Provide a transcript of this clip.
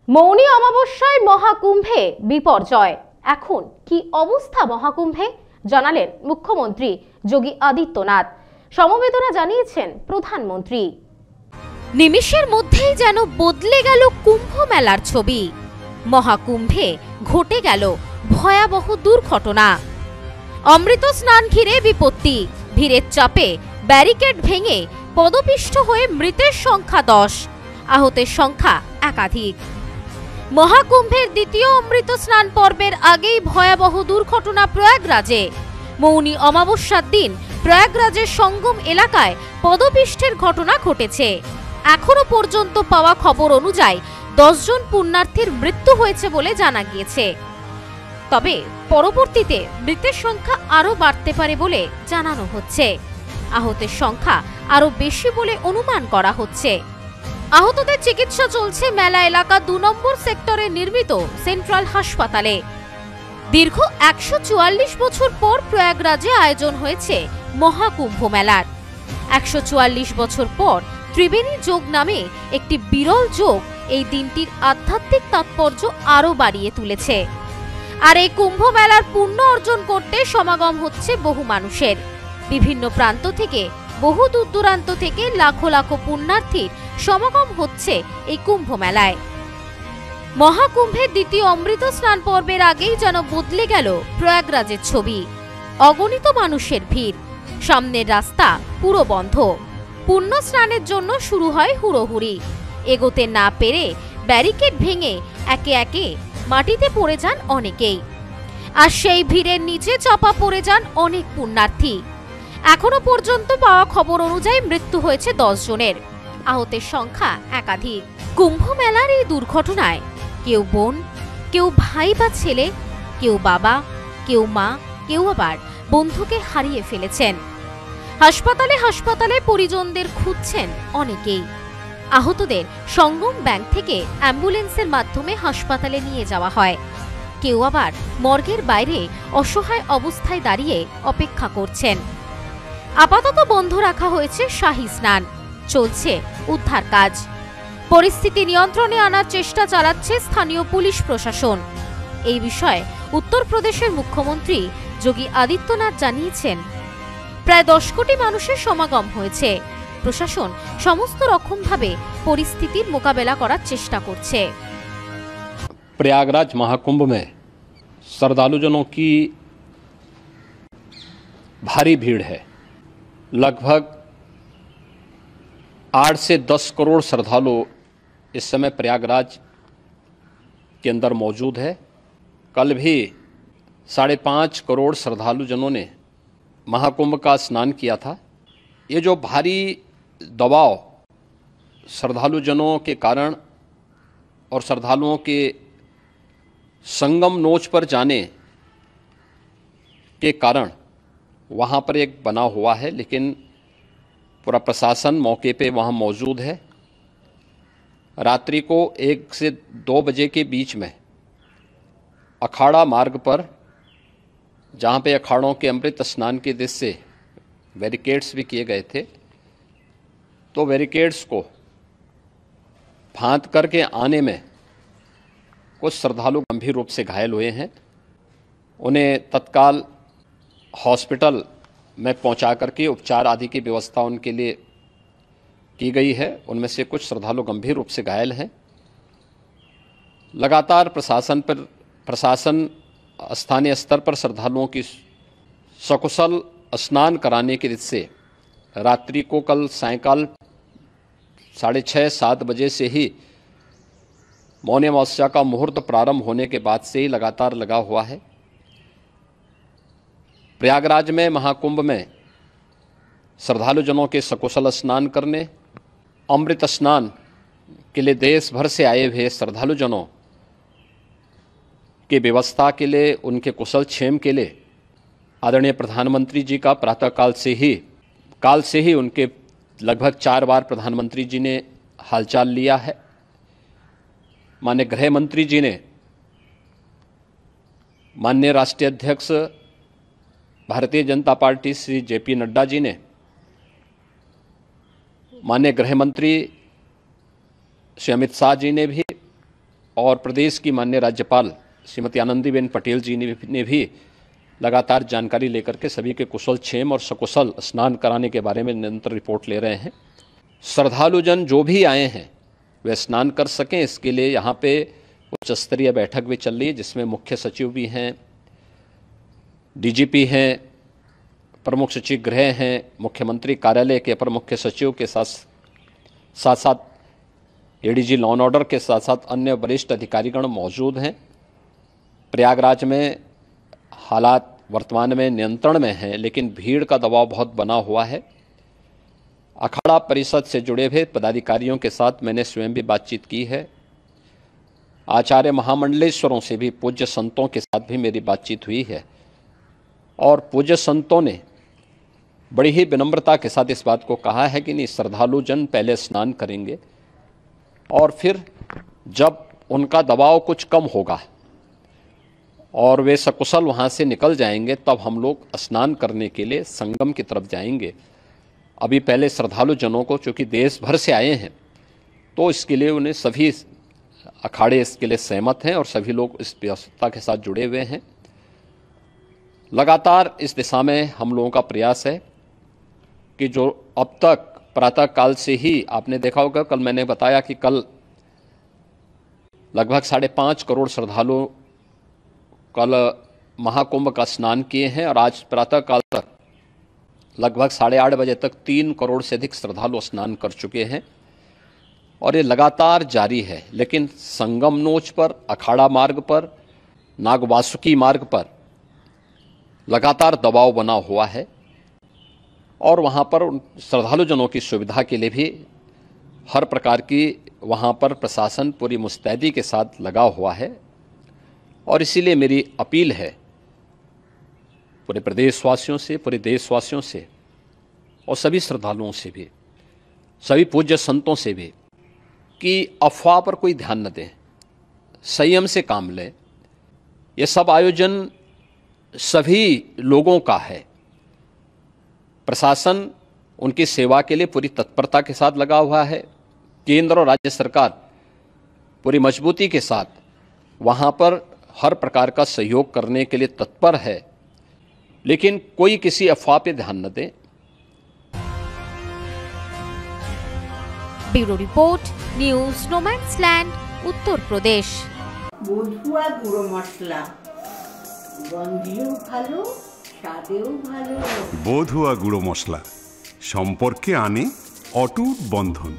মৌনী অমাবস্যায় মহাকুম্ভে বিপর্যয়। এখন কি অবস্থা মহাকুম্ভে জানালেন মুখ্যমন্ত্রী যোগী আদিত্যনাথ। সমবেদনা জানিয়েছেন প্রধানমন্ত্রী। নিমিষের মধ্যেই যেন বদলে গেল কুম্ভ মেলার ছবি। মহাকুম্ভে ঘটে গেল ভয়াবহ দুর্ঘটনা। অমৃত স্নান ঘিরে বিপত্তি, ভিড়ের চাপে ব্যারিকেড ভেঙে পদপিষ্ট হয়ে মৃতের সংখ্যা 10, আহতের সংখ্যা একাধিক। মহাকুম্ভের দ্বিতীয় অমৃত স্নান পর্বের আগেই ভয়াবহ দুর্ঘটনা প্রয়াগরাজে। মৌনী অমাবস্যার দিন প্রয়াগরাজের সঙ্গম এলাকায় পদপিষ্টের ঘটনা ঘটেছে। এখনো পর্যন্ত পাওয়া খবর অনুযায়ী 10 জন পুণ্যার্থীর মৃত্যু হয়েছে বলে জানা গিয়েছে। তবে পরবর্তীতে মৃতের সংখ্যা আরও বাড়তে পারে বলে জানানো হচ্ছে। আহতের সংখ্যা আরও বেশি বলে অনুমান করা হচ্ছে। আহতদের চিকিৎসা চলছে মেলা এলাকা 2 নম্বর সেক্টরে নির্মিত সেন্ট্রাল হাসপাতালে। দীর্ঘ 144 বছর পর প্রয়াগরাজে আয়োজন হয়েছে মহাকুম্ভ মেলার। 144 বছর পর ত্রিবেণী যোগ নামে একটি বিরল যোগ এই দিনটির আধ্যাত্মিক তাৎপর্য আরও বাড়িয়ে তুলেছে। আর এই কুম্ভ মেলার পুণ্য অর্জন করতে সমাগম হচ্ছে বহু মানুষের। বিভিন্ন প্রান্ত থেকে, বহু দূর দূরান্ত থেকে লাখো লাখো পুণ্যার্থীর সমাগম হচ্ছে এই কুম্ভ মেলায়। মহাকুম্ভের দ্বিতীয় অমৃত স্নান পর্বের আগেই যেন বদলে গেল প্রয়াগরাজের ছবি। অগণিত মানুষের ভিড়, সামনের রাস্তা পুরো বন্ধ। পুণ্য স্নানের জন্য শুরু হয় হুড়োহুড়ি। এগোতে না পেরে ব্যারিকেড ভেঙে একে একে মাটিতে পড়ে যান অনেকেই। আর সেই ভিড়ের নিচে চাপা পড়ে যান অনেক পুণ্যার্থী। এখনো পর্যন্ত পাওয়া খবর অনুযায়ী মৃত্যু হয়েছে 10 জনের, আহতের সংখ্যা একাধিক। কুম্ভ মেলার এই দুর্ঘটনায় কেউ বোন, কেউ ভাই বা ছেলে, কেউ বাবা, কেউ মা, কেউ আবার বন্ধুকে হারিয়ে ফেলেছেন। হাসপাতালে হাসপাতালে পরিজনদের খুঁজছেন অনেকেই। আহতদের সঙ্গম ব্যাংক থেকে অ্যাম্বুলেন্সের মাধ্যমে হাসপাতালে নিয়ে যাওয়া হয়। কেউ আবার মর্গের বাইরে অসহায় অবস্থায় দাঁড়িয়ে অপেক্ষা করছেন। আপাতত বন্ধ রাখা হয়েছে শাহী স্নান, চলছে উদ্ধার কাজ। পরিস্থিতি নিয়ন্ত্রণে আনার চেষ্টা চালাচ্ছে স্থানীয় পুলিশ প্রশাসন। এই বিষয়ে উত্তরপ্রদেশের মুখ্যমন্ত্রী যোগী আদিত্যনাথ জানিয়েছেন, প্রায় 10 কোটি মানুষের সমাগম হয়েছে। প্রশাসন সমস্ত রকমভাবে পরিস্থিতির মোকাবেলা করার চেষ্টা করছে। प्रयागराज महाकुंभ में श्रद्धालुजनों की भारी भीड़ है। लगभग 8 से 10 करोड़ श्रद्धालु इस समय प्रयागराज के अंदर मौजूद है। कल भी 5.5 करोड़ श्रद्धालुजनों ने महाकुंभ का स्नान किया था। ये जो भारी दबाव श्रद्धालुजनों के कारण और श्रद्धालुओं के संगम नोच पर जाने के कारण वहाँ पर एक बना हुआ है, लेकिन पूरा प्रशासन मौके पे वहाँ मौजूद है। रात्रि को 1 से 2 बजे के बीच में अखाड़ा मार्ग पर, जहाँ पे अखाड़ों के अमृत स्नान के दृश्य से बैरिकेड्स भी किए गए थे, तो बैरिकेड्स को फांद करके आने में कुछ श्रद्धालु गंभीर रूप से घायल हुए हैं। उन्हें तत्काल हॉस्पिटल में पहुंचा करके उपचार आदि की व्यवस्था उनके लिए की गई है। उनमें से कुछ श्रद्धालु गंभीर रूप से घायल हैं। लगातार प्रशासन स्थानीय स्तर पर श्रद्धालुओं की सकुशल स्नान कराने के दृष्टि से रात्रि को कल सायंकाल 6:30-7 बजे से ही मौनी अमावस्या का मुहूर्त प्रारंभ होने के बाद से ही लगातार लगा हुआ है। प्रयागराज में महाकुंभ में श्रद्धालुजनों के सकुशल स्नान करने, अमृत स्नान के लिए देश भर से आए हुए श्रद्धालुजनों की व्यवस्था के लिए, उनके कुशल क्षेम के लिए आदरणीय प्रधानमंत्री जी का प्रातःकाल से ही उनके लगभग 4 बार प्रधानमंत्री जी ने हालचाल लिया है। माननीय गृह मंत्री जी ने, माननीय राष्ट्रीय अध्यक्ष भारतीय जनता पार्टी श्री JP नड्डा जी ने, माननीय गृह मंत्री श्री अमित शाह जी ने भी और प्रदेश की माननीय राज्यपाल श्रीमती आनंदीबेन पटेल जी ने भी लगातार जानकारी लेकर के सभी के कुशल क्षेम और सकुशल स्नान कराने के बारे में निरंतर रिपोर्ट ले रहे हैं। श्रद्धालुजन जो भी आए हैं वे स्नान कर सकें, इसके लिए यहाँ पे उच्च स्तरीय बैठक भी चल रही है, जिसमें मुख्य सचिव भी हैं, डीजीपी हैं, प्रमुख सचिव गृह हैं, मुख्यमंत्री कार्यालय के अपर मुख्य सचिव के साथ साथ एडीजी लॉ एंड ऑर्डर के साथ साथ अन्य वरिष्ठ अधिकारीगण मौजूद हैं। प्रयागराज में हालात वर्तमान में नियंत्रण में हैं, लेकिन भीड़ का दबाव बहुत बना हुआ है। अखाड़ा परिषद से जुड़े हुए पदाधिकारियों के साथ मैंने स्वयं भी बातचीत की है। आचार्य महामंडलेश्वरों से भी, पूज्य संतों के साथ भी मेरी बातचीत हुई है और पूज्य संतों ने बड़ी ही विनम्रता के साथ इस बात को कहा है कि नहीं, श्रद्धालु जन पहले स्नान करेंगे और फिर जब उनका दबाव कुछ कम होगा और वे सकुशल वहाँ से निकल जाएंगे, तब हम लोग स्नान करने के लिए संगम की तरफ जाएंगे। अभी पहले श्रद्धालु जनों को, चूँकि देश भर से आए हैं, तो इसके लिए उन्हें सभी अखाड़े इसके लिए सहमत हैं और सभी लोग इस व्यवस्था के साथ जुड़े हुए हैं। लगातार इस दिशा में हम लोगों का प्रयास है कि जो अब तक प्रातः काल से ही आपने देखा होगा, कल मैंने बताया कि कल लगभग 5.5 करोड़ श्रद्धालु कल महाकुंभ का स्नान किए हैं और आज प्रातः काल तक लगभग 8:30 बजे तक 3 करोड़ से अधिक श्रद्धालु स्नान कर चुके हैं और ये लगातार जारी है। लेकिन संगम नोच पर, अखाड़ा मार्ग पर, नागवासुकी मार्ग पर लगातार दबाव बना हुआ है और वहाँ पर श्रद्धालु जनों की सुविधा के लिए भी हर प्रकार की वहाँ पर प्रशासन पूरी मुस्तैदी के साथ लगा हुआ है। और इसीलिए मेरी अपील है पूरे प्रदेशवासियों से, पूरे देशवासियों से और सभी श्रद्धालुओं से भी, सभी पूज्य संतों से भी कि अफवाह पर कोई ध्यान न दें, संयम से काम लें। ये सब आयोजन सभी लोगों का है। प्रशासन उनकी सेवा के लिए पूरी तत्परता के साथ लगा हुआ है। केंद्र और राज्य सरकार पूरी मजबूती के साथ वहाँ पर हर प्रकार का सहयोग करने के लिए तत्पर है, लेकिन कोई किसी अफवाह पे ध्यान न दे। Bureau report, news नोमैन्सलैंड, Uttar Pradesh. বধুয়া গুঁড়ো মশলা গন্ধেও ভালো, স্বাদেও ভালো। বধুয়া গুঁড়ো মশলা সম্পর্কে আনে অটুট বন্ধন।